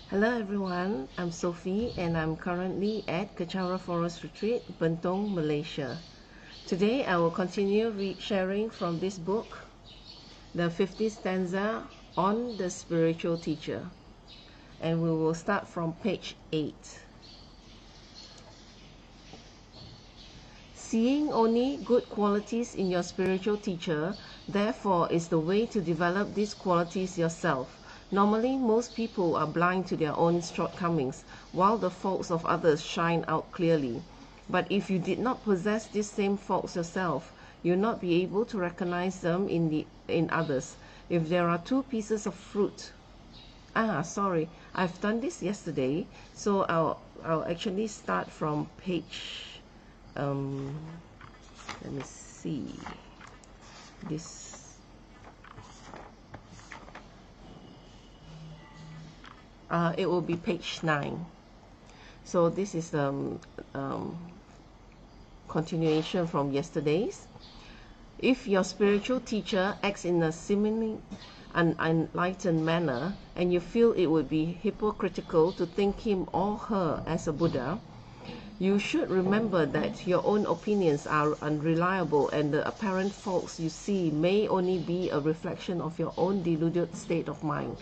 Hello everyone, I'm Sophie and I'm currently at Kechara Forest Retreat, Bentong, Malaysia. Today I will continue sharing from this book, the 50th stanza on the spiritual teacher. And we will start from page 8. Seeing only good qualities in your spiritual teacher, therefore, is the way to develop these qualities yourself. Normally, most people are blind to their own shortcomings, while the faults of others shine out clearly. But if you did not possess these same faults yourself, you'll not be able to recognize them in others. If there are two pieces of fruit, sorry, I've done this yesterday, so I'll actually start from page. Let me see this. It will be page 9. So this is the continuation from yesterday's. If your spiritual teacher acts in a seemingly unenlightened manner and you feel it would be hypocritical to think him or her as a Buddha, you should remember that your own opinions are unreliable and the apparent faults you see may only be a reflection of your own deluded state of mind.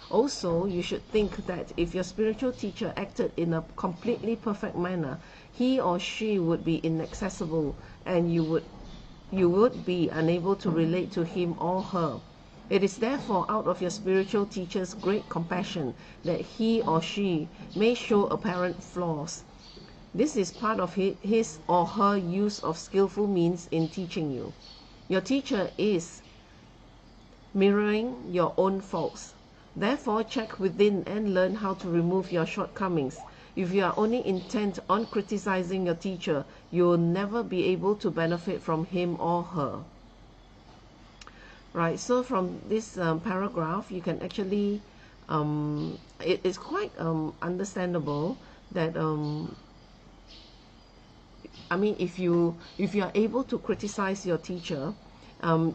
Also, you should think that if your spiritual teacher acted in a completely perfect manner, he or she would be inaccessible and you would be unable to relate to him or her. It is therefore out of your spiritual teacher's great compassion that he or she may show apparent flaws. This is part of his or her use of skillful means in teaching you. Your teacher is mirroring your own faults. Therefore, check within and learn how to remove your shortcomings. If you are only intent on criticizing your teacher, you will never be able to benefit from him or her. Right, so from this paragraph, you can actually, it is quite understandable that if you are able to criticize your teacher,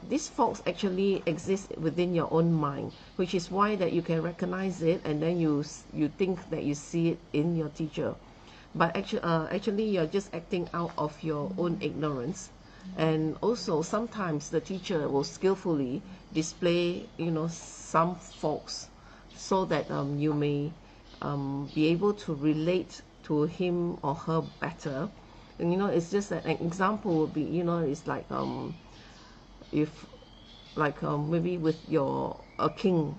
these faults actually exist within your own mind, which is why that you can recognize it and then you think that you see it in your teacher. But actually you're just acting out of your own ignorance. And also sometimes the teacher will skillfully display some faults so that you may be able to relate to him or her better. And it's just an example would be, it's like if maybe with a king,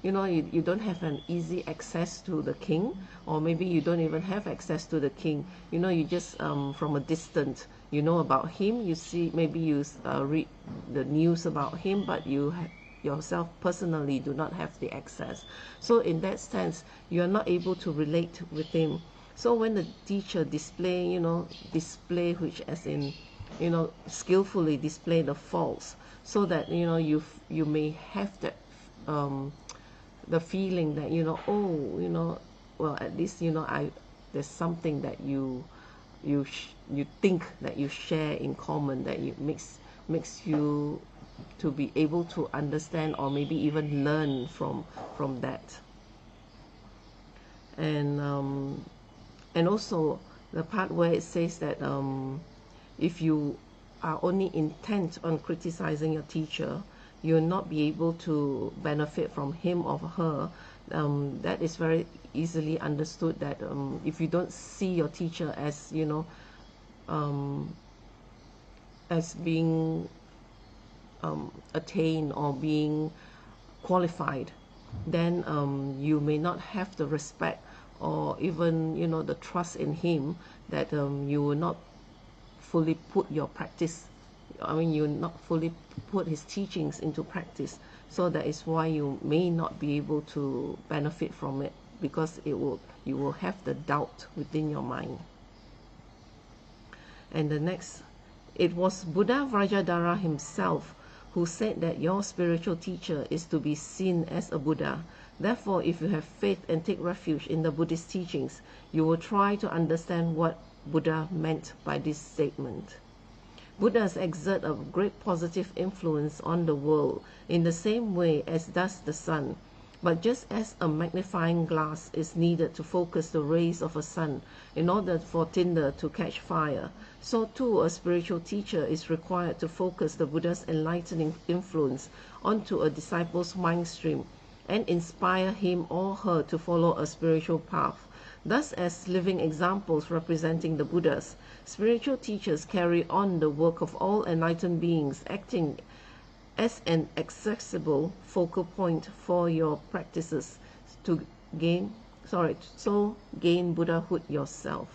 you don't have an easy access to the king, or maybe you don't even have access to the king. You just from a distance about him, you see, maybe you read the news about him, but you yourself personally do not have the access. So in that sense, you are not able to relate with him. So when the teacher display which as in skillfully display the faults, so that you may have that the feeling that well, at least there's something that you think that you share in common, that makes you to be able to understand or maybe even learn from that. And also the part where it says that if you are only intent on criticizing your teacher, you will not be able to benefit from him or her. That is very easily understood, that if you don't see your teacher as as being attained or being qualified, then you may not have the respect or even the trust in him, that you will not fully put your practice, you will not fully put his teachings into practice. So that is why you may not be able to benefit from it, because you will have the doubt within your mind. And the next, it was Buddha Vrajadhara himself who said that your spiritual teacher is to be seen as a Buddha. Therefore, if you have faith and take refuge in the Buddhist teachings, you will try to understand what Buddha meant by this statement. Buddhas exert a great positive influence on the world in the same way as does the sun. But just as a magnifying glass is needed to focus the rays of a sun in order for tinder to catch fire, so too a spiritual teacher is required to focus the Buddha's enlightening influence onto a disciple's mind stream and inspire him or her to follow a spiritual path. Thus, as living examples representing the Buddhas, spiritual teachers carry on the work of all enlightened beings, acting as an accessible focal point for your practices to gain Buddhahood yourself.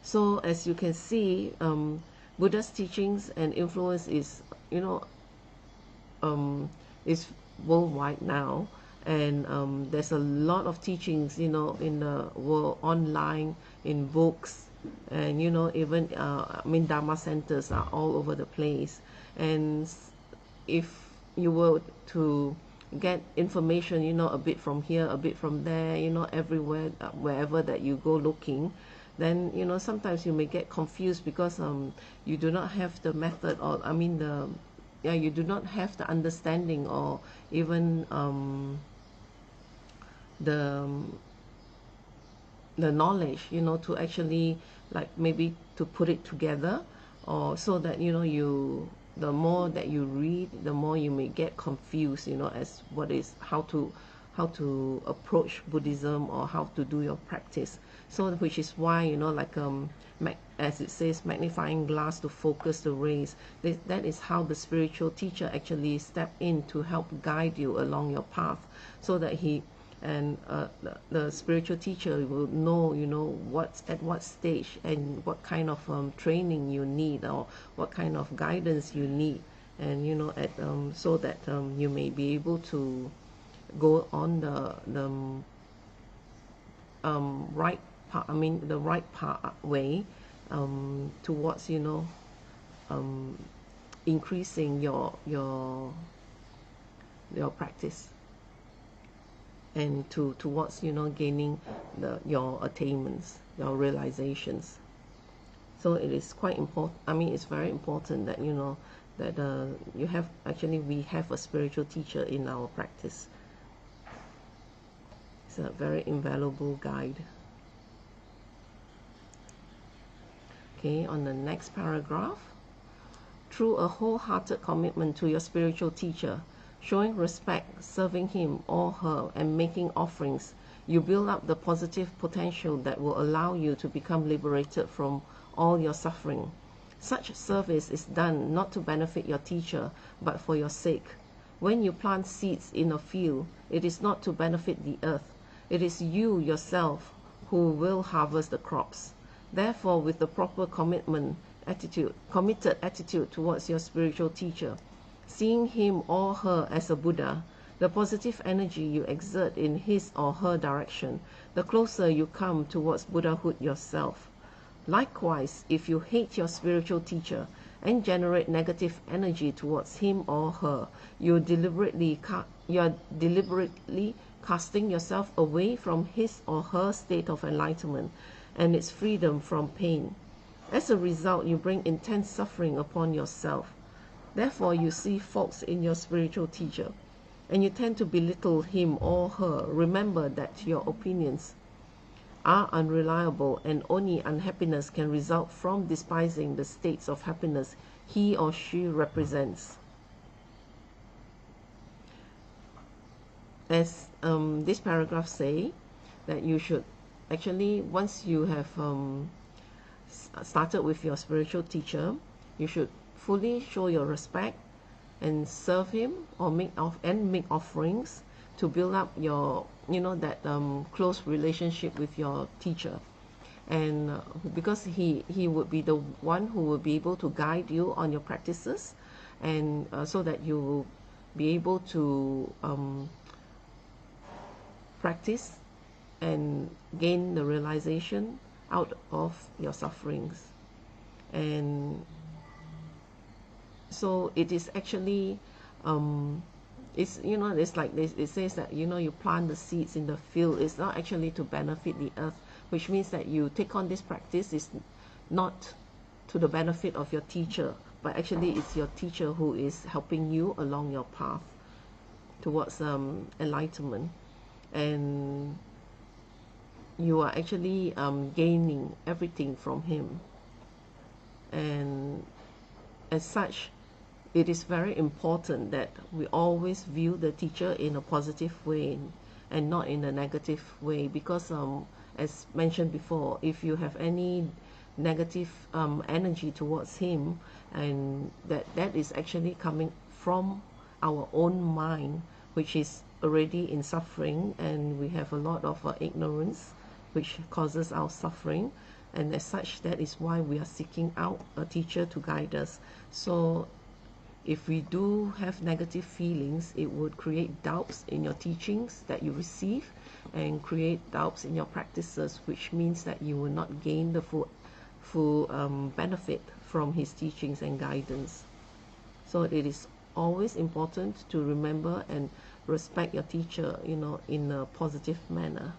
So as you can see, Buddha's teachings and influence is is worldwide now, and there's a lot of teachings in the world, online, in books, and even Dharma centers are all over the place. And if you were to get information a bit from here, a bit from there, everywhere, wherever that you go looking, then sometimes you may get confused because you do not have the method, or you do not have the understanding, or even the knowledge to actually, like, maybe to put it together, or so that the more that you read, the more you may get confused as how to approach Buddhism, or how to do your practice. So which is why as it says, magnifying glass to focus the rays. That is how the spiritual teacher actually step in to help guide you along your path, so that the spiritual teacher will know what's at what stage, and what kind of training you need, or what kind of guidance you need, and so that you may be able to go on the right path, the right way towards increasing your practice, and towards gaining your attainments, your realizations. So it is quite important. It's very important that we have a spiritual teacher in our practice. It's a very invaluable guide. Okay, on the next paragraph. Through a wholehearted commitment to your spiritual teacher, showing respect, serving him or her, and making offerings, you build up the positive potential that will allow you to become liberated from all your suffering. Such service is done not to benefit your teacher, but for your sake. When you plant seeds in a field, it is not to benefit the earth. It is you yourself who will harvest the crops. Therefore, with the proper committed attitude towards your spiritual teacher, seeing him or her as a Buddha, the positive energy you exert in his or her direction, the closer you come towards Buddhahood yourself. Likewise, if you hate your spiritual teacher and generate negative energy towards him or her, you are deliberately casting yourself away from his or her state of enlightenment and its freedom from pain. As a result, you bring intense suffering upon yourself. Therefore, you see faults in your spiritual teacher, and you tend to belittle him or her. Remember that your opinions are unreliable, and only unhappiness can result from despising the states of happiness he or she represents. As this paragraph say, that you should actually, once you have started with your spiritual teacher, you should fully show your respect and serve him, or make offerings to build up your close relationship with your teacher. And because he would be the one who will be able to guide you on your practices, and so that you will be able to practice and gain the realization out of your sufferings. And so it is actually it's like this. It says that you plant the seeds in the field. It's not actually to benefit the earth, which means that you take on this practice is not to the benefit of your teacher, but actually it's your teacher who is helping you along your path. towards enlightenment, and you are actually gaining everything from him. And as such, it is very important that we always view the teacher in a positive way and not in a negative way, because as mentioned before, if you have any negative energy towards him, and that is actually coming from our own mind, which is already in suffering, and we have a lot of ignorance which causes our suffering. And as such, that is why we are seeking out a teacher to guide us. So if we do have negative feelings, it would create doubts in your teachings that you receive, and create doubts in your practices, which means that you will not gain the full benefit from his teachings and guidance. So it is always important to remember and respect your teacher, in a positive manner.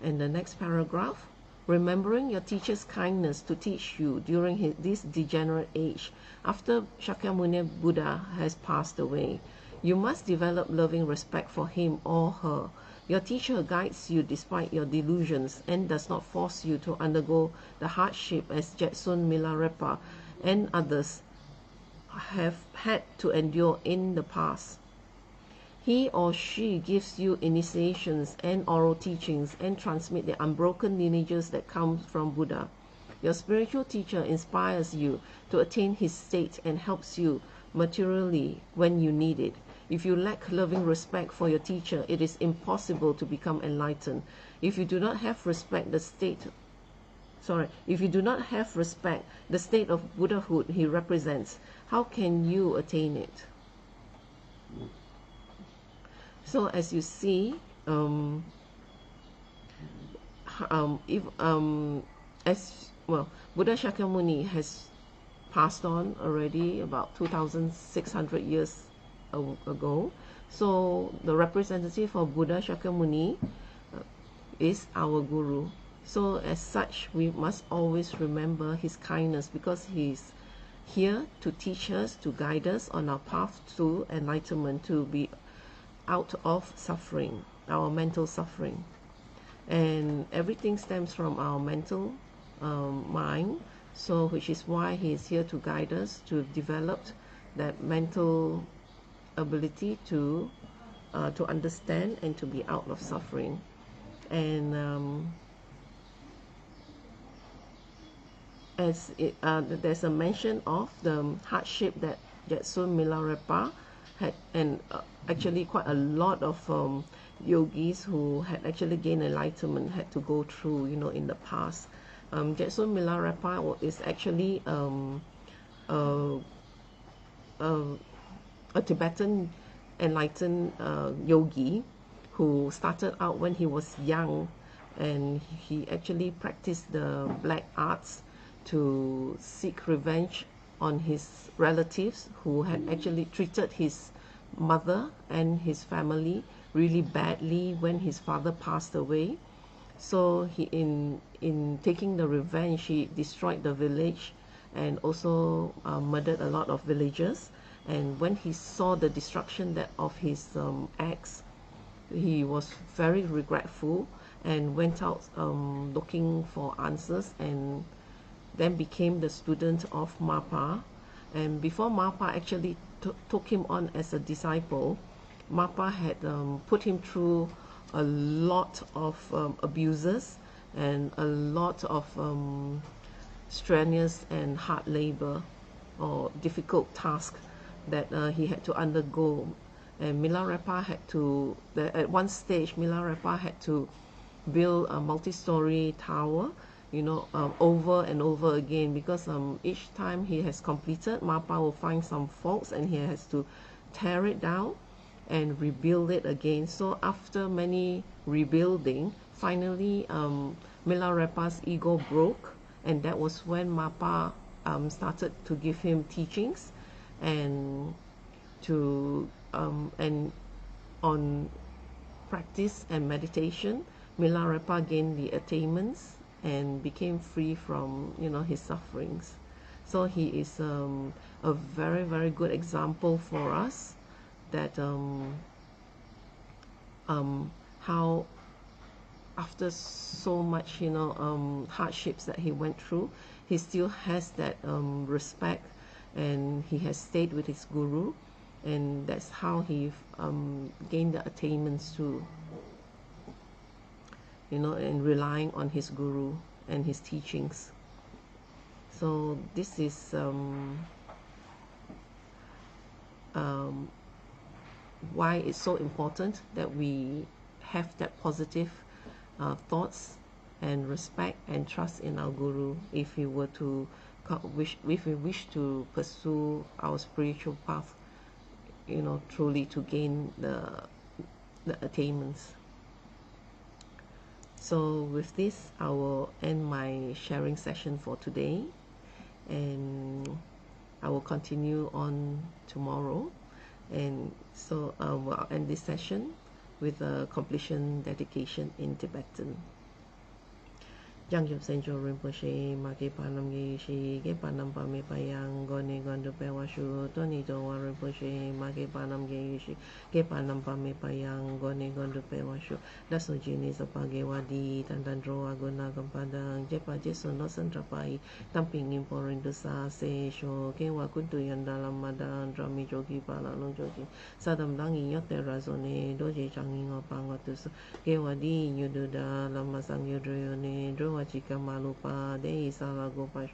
And the next paragraph: remembering your teacher's kindness to teach you during this degenerate age, after Shakyamuni Buddha has passed away, you must develop loving respect for him or her. Your teacher guides you despite your delusions and does not force you to undergo the hardship as Jetsun Milarepa and others have had to endure in the past. He or she gives you initiations and oral teachings and transmit the unbroken lineages that come from Buddha. Your spiritual teacher inspires you to attain his state and helps you materially when you need it. If you lack loving respect for your teacher, it is impossible to become enlightened. If you do not have respect the state of Buddhahood he represents, how can you attain it? So as you see, Buddha Shakyamuni has passed on already about 2,600 years ago. So the representative of Buddha Shakyamuni is our guru. So as such, we must always remember his kindness, because he is here to teach us, to guide us on our path to enlightenment, to be out of suffering, our mental suffering. And everything stems from our mental mind, so which is why he is here to guide us to develop that mental ability to understand and to be out of suffering. And there's a mention of the hardship that Jetsun Milarepa had, and actually quite a lot of yogis who had actually gained enlightenment had to go through, in the past. Jetsun Milarepa is actually a Tibetan enlightened yogi who started out when he was young, and he actually practiced the black arts to seek revenge on his relatives who had actually treated his mother and his family really badly when his father passed away. So he, in taking the revenge, he destroyed the village and also murdered a lot of villagers. And when he saw the destruction of his acts, he was very regretful and went out looking for answers, and then became the student of Mapa. And before Mapa actually took him on as a disciple, Mapa had put him through a lot of abuses and a lot of strenuous and hard labor or difficult task that he had to undergo. And Milarepa had to, at one stage, Milarepa had to build a multi-story tower, over and over again, because each time he has completed, Mapa will find some faults and he has to tear it down and rebuild it again. So after many rebuilding, finally Milarepa's ego broke, and that was when Mapa started to give him teachings and and on practice and meditation. Milarepa gained the attainments and became free from his sufferings. So he is a very, very good example for us that how after so much hardships that he went through, he still has that respect, and he has stayed with his guru, and that's how he gained the attainments too, and relying on his guru and his teachings. So this is why it's so important that we have that positive thoughts and respect and trust in our guru if we were to if we wish to pursue our spiritual path, truly to gain the attainments. So with this, I will end my sharing session for today, and I will continue on tomorrow. And so we'll end this session with a completion dedication in Tibetan. Jangyup Senjo Rinpoche, Maki Panam Yishi, Gepanam Pame Payang, Goni Gondo Pewashu, Tony Dowa Rinpoche, Maki Panam Yishi, Gepanam Pame Payang, Goni Gondo Pewashu, Daso Jini Zapagewadi, Tandandro Aguna Gampadang, Jepa Jesu no Santrapai, Tamping Imporindusa, Se Sho, Kewa Kuntu Yandalam Madan, Drami Jogi Pala no Jogi, Sadam Dangi Yote Razone, Doji Changi Opangatus, Gewadi, Yududa, Lamasang Yudrione, Dro Jika malupa dei sala gopa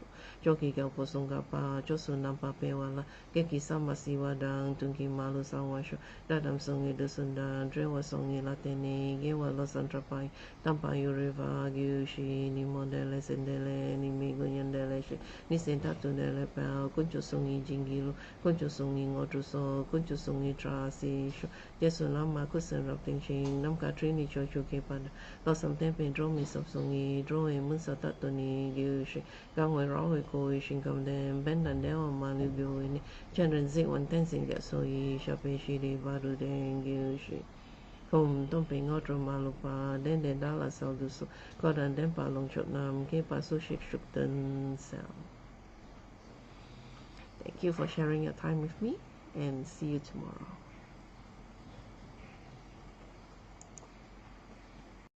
joki ga posonga pa josu nampa pewala keki sama siwadang tungki malu sawasho dadam songi dusunda drewa songi latene gewa losantrapai tampa yuriva gyushi ni modele sendele ni migunyandele shi ni sentatu dele pel kuncho songi jingilu kuncho songi ngotuso kuncho songi trasi sho jesu nama kusen rapting shing nam katrini chocho ke pada losam tempe dromi sop songi droe mun satatoni gyushi gangwe rawe ko shin kam den bendan dewa manu gyuini chandran zik wan tensing get so yi shape shiri baru den gyushi Home Dompe Ngotro Malupa, then the Dala Salduso, Kodan Dempa Longchot Nam, Kepa Sushik Shukten Sel. Thank you for sharing your time with me, and see you tomorrow.